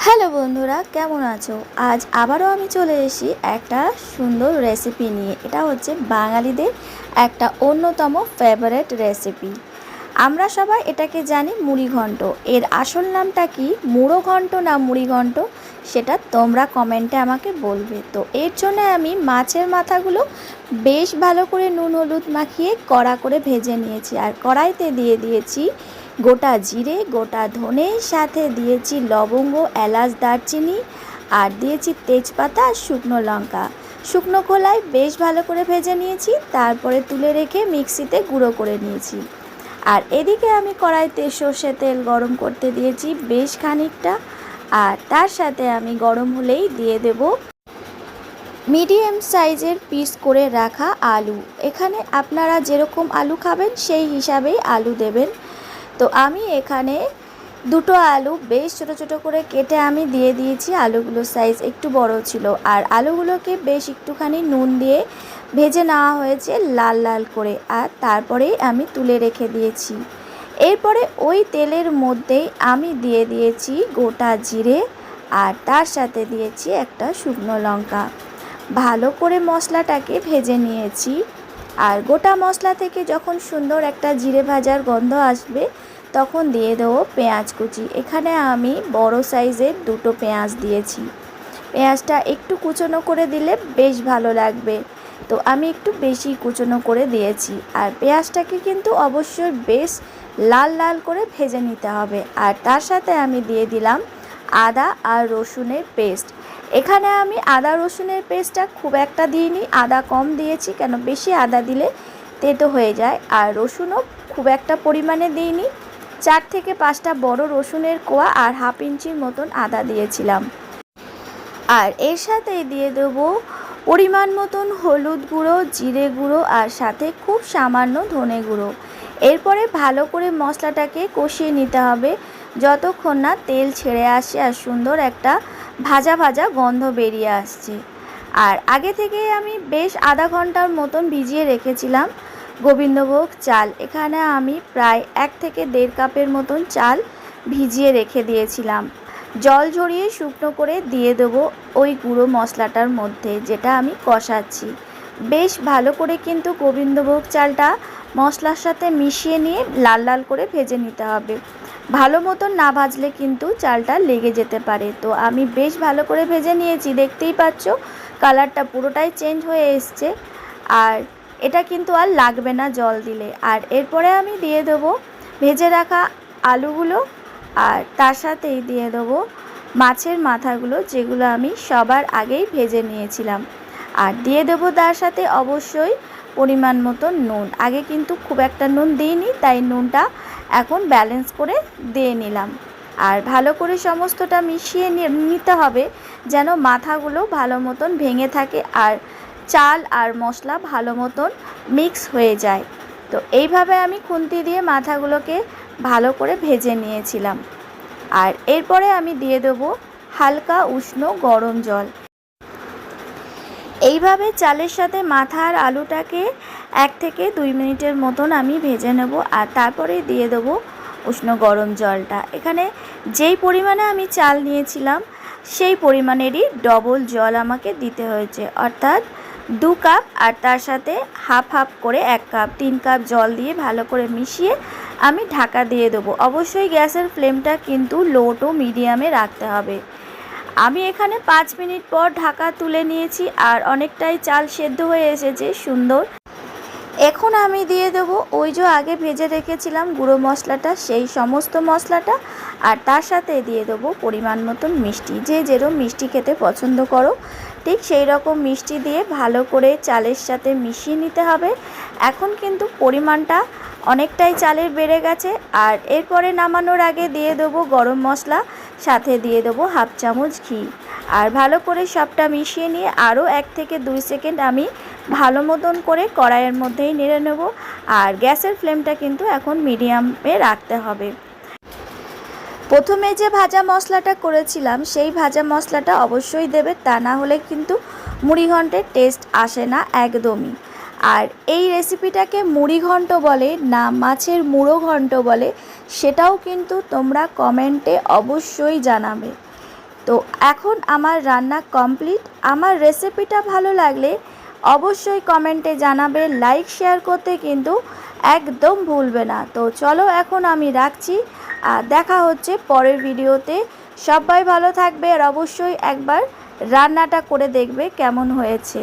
Hello বন্ধুরা, কেমন আছো? আজ আবারও আমি চলে এসেছি একটা সুন্দর রেসিপি নিয়ে। এটা হচ্ছে বাঙালিদের একটা অন্যতম ফেভারিট রেসিপি। আমরা সবাই এটাকে জানি মুড়িঘণ্ট। এর আসল নামটা কি, মুড়ো ঘণ্ট না মুড়িঘণ্ট, সেটা তোমরা কমেন্টে আমাকে বলবে। তো এর জন্য আমি মাছের মাথাগুলো বেশ ভালো করে নুন হলুদ মাখিয়ে কড়া করে ভেজে নিয়েছি। আর কড়াইতে দিয়ে দিয়েছি গোটা জিরে, গোটা ধনে, সাথে দিয়েছি লবঙ্গ, এলাচ, দারচিনি, আর দিয়েছি তেজপাতা আর শুকনো লঙ্কা। শুকনো খোলায় বেশ ভালো করে ভেজে নিয়েছি, তারপরে তুলে রেখে মিক্সিতে গুঁড়ো করে নিয়েছি। আর এদিকে আমি কড়াইতে সর্ষে তেল গরম করতে দিয়েছি বেশ খানিকটা। আর তার সাথে আমি গরম হলেই দিয়ে দেব মিডিয়াম সাইজের পিস করে রাখা আলু। এখানে আপনারা যেরকম আলু খাবেন সেই হিসাবেই আলু দেবেন। তো আমি এখানে দুটো আলু বেশ ছোট ছোট করে কেটে আমি দিয়ে দিয়েছি। আলুগুলোর সাইজ একটু বড় ছিল। আর আলুগুলোকে বেশ একটুখানি নুন দিয়ে ভেজে নেওয়া হয়েছে লাল লাল করে। আর তারপরেই আমি তুলে রেখে দিয়েছি। এরপরে ওই তেলের মধ্যেই আমি দিয়ে দিয়েছি গোটা জিরে, আর তার সাথে দিয়েছি একটা শুকনো লঙ্কা। ভালো করে মশলাটাকে ভেজে নিয়েছি। আর গোটা মশলা থেকে যখন সুন্দর একটা জিরে ভাজার গন্ধ আসবে, তখন দিয়ে দেবো পেঁয়াজ কুচি। এখানে আমি বড় সাইজের দুটো পেঁয়াজ দিয়েছি। পেঁয়াজটা একটু কুচনো করে দিলে বেশ ভালো লাগবে, তো আমি একটু বেশি কুচনো করে দিয়েছি। আর পেঁয়াজটাকে কিন্তু অবশ্যই বেশ লাল লাল করে ভেজে নিতে হবে। আর তার সাথে আমি দিয়ে দিলাম আদা আর রসুনের পেস্ট। এখানে আমি আদা রসুনের পেস্টটা খুব একটা দিইনি, আদা কম দিয়েছি, কেন বেশি আদা দিলে তেতো হয়ে যায়। আর রসুনও খুব একটা পরিমাণে দিইনি, 4 থেকে 5টা বড় রসুনের কোয়া আর হাফ ইঞ্চির মতন আদা দিয়েছিলাম। আর এর সাথেই দিয়ে দেবো পরিমাণ মতন হলুদ গুঁড়ো, জিরে গুঁড়ো, আর সাথে খুব সামান্য ধনে গুঁড়ো। এরপরে ভালো করে মশলাটাকে কষিয়ে নিতে হবে যতক্ষণ না তেল ছেড়ে আসে আর সুন্দর একটা ভাজা ভাজা গন্ধ বেরিয়ে আসছে। আর আগে থেকেই আমি বেশ আধা ঘন্টার মতন ভিজিয়ে রেখেছিলাম গোবিন্দভোগ চাল। এখানে আমি প্রায় 1 থেকে 1.5 কাপের মতন চাল ভিজিয়ে রেখে দিয়েছিলাম। জল ঝরিয়ে শুকনো করে দিয়ে দেবো ওই গুঁড়ো মশলাটার মধ্যে, যেটা আমি কষাচ্ছি। বেশ ভালো করে কিন্তু গোবিন্দভোগ চালটা মশলার সাথে মিশিয়ে নিয়ে লাল লাল করে ভেজে নিতে হবে। ভালো মতন না ভাজলে কিন্তু চালটা লেগে যেতে পারে। তো আমি বেশ ভালো করে ভেজে নিয়েছি, দেখতেই পাচ্ছ কালারটা পুরোটাই চেঞ্জ হয়ে এসছে। আর এটা কিন্তু আর লাগবে না জল দিলে। আর এরপরে আমি দিয়ে দেবো ভেজে রাখা আলুগুলো, আর তার সাথেই দিয়ে দেবো মাছের মাথাগুলো, যেগুলো আমি সবার আগেই ভেজে নিয়েছিলাম। আর দিয়ে দেবো তার সাথে অবশ্যই পরিমাণ মতো নুন। আগে কিন্তু খুব একটা নুন দিইনি, তাই নুনটা এখন ব্যালেন্স করে দিয়ে নিলাম। আর ভালো করে সমস্তটা মিশিয়ে নিতে হবে যেন মাথাগুলো ভালো মতন ভেঙে থাকে আর চাল আর মশলা ভালো মতন মিক্স হয়ে যায়। তো এইভাবে আমি খুন্তি দিয়ে মাথাগুলোকে ভালো করে ভেজে নিয়েছিলাম। আর এরপরে আমি দিয়ে দেবো হালকা উষ্ণ গরম জল। এইভাবে চালের সাথে মাথা আর আলুটাকে 1 থেকে 2 মিনিটের মতন আমি ভেজে নেব। আর তারপরে দিয়ে দেবো উষ্ণ গরম জলটা। এখানে যেই পরিমাণে আমি চাল নিয়েছিলাম সেই পরিমাণেরই ডবল জল আমাকে দিতে হয়েছে, অর্থাৎ 2 কাপ। আর তার সাথে হাফ হাফ করে 1 কাপ, 3 কাপ জল দিয়ে ভালো করে মিশিয়ে আমি ঢাকা দিয়ে দেবো। অবশ্যই গ্যাসের ফ্লেমটা কিন্তু লো টু মিডিয়ামে রাখতে হবে। আমি এখানে 5 মিনিট পর ঢাকা তুলে নিয়েছি, আর অনেকটাই চাল সেদ্ধ হয়ে এসেছে সুন্দর। এখন আমি দিয়ে দেবো ওই যে আগে ভেজে রেখেছিলাম গুঁড়ো মশলাটা, সেই সমস্ত মশলাটা। আর তার সাথে দিয়ে দেবো পরিমাণ মতন মিষ্টি। যে যেরকম মিষ্টি খেতে পছন্দ করো ঠিক সেই রকম মিষ্টি দিয়ে ভালো করে চালের সাথে মিশিয়ে নিতে হবে। এখন কিন্তু পরিমাণটা অনেকটাই চালের বেড়ে গেছে। আর এরপরে নামানোর আগে দিয়ে দেবো গরম মশলা, সাথে দিয়ে দেবো হাফ চামচ ঘি। আর ভালো করে সবটা মিশিয়ে নিয়ে আরও 1 থেকে 2 সেকেন্ড আমি ভালো মতন করে কড়াইয়ের মধ্যেই নেড়ে নেব। আর গ্যাসের ফ্লেমটা কিন্তু এখন মিডিয়ামে রাখতে হবে। প্রথমে যে ভাজা মশলাটা করেছিলাম সেই ভাজা মশলাটা অবশ্যই দেবে, তা না হলে কিন্তু মুড়িঘণ্টের টেস্ট আসে না একদমই। আর এই রেসিপিটাকে মুড়িঘণ্ট বলে না মাছের মুড়ো ঘণ্ট বলে, সেটাও কিন্তু তোমরা কমেন্টে অবশ্যই জানাবে। তো এখন আমার রান্না কমপ্লিট। আমার রেসিপিটা ভালো লাগলে অবশ্যই কমেন্টে জানাবে, লাইক শেয়ার করতে কিন্তু একদম ভুলবে না। তো চলো এখন আমি রাখছি, আর দেখা হচ্ছে পরের ভিডিওতে। সবাই ভালো থাকবে আর অবশ্যই একবার রান্নাটা করে দেখবে কেমন হয়েছে।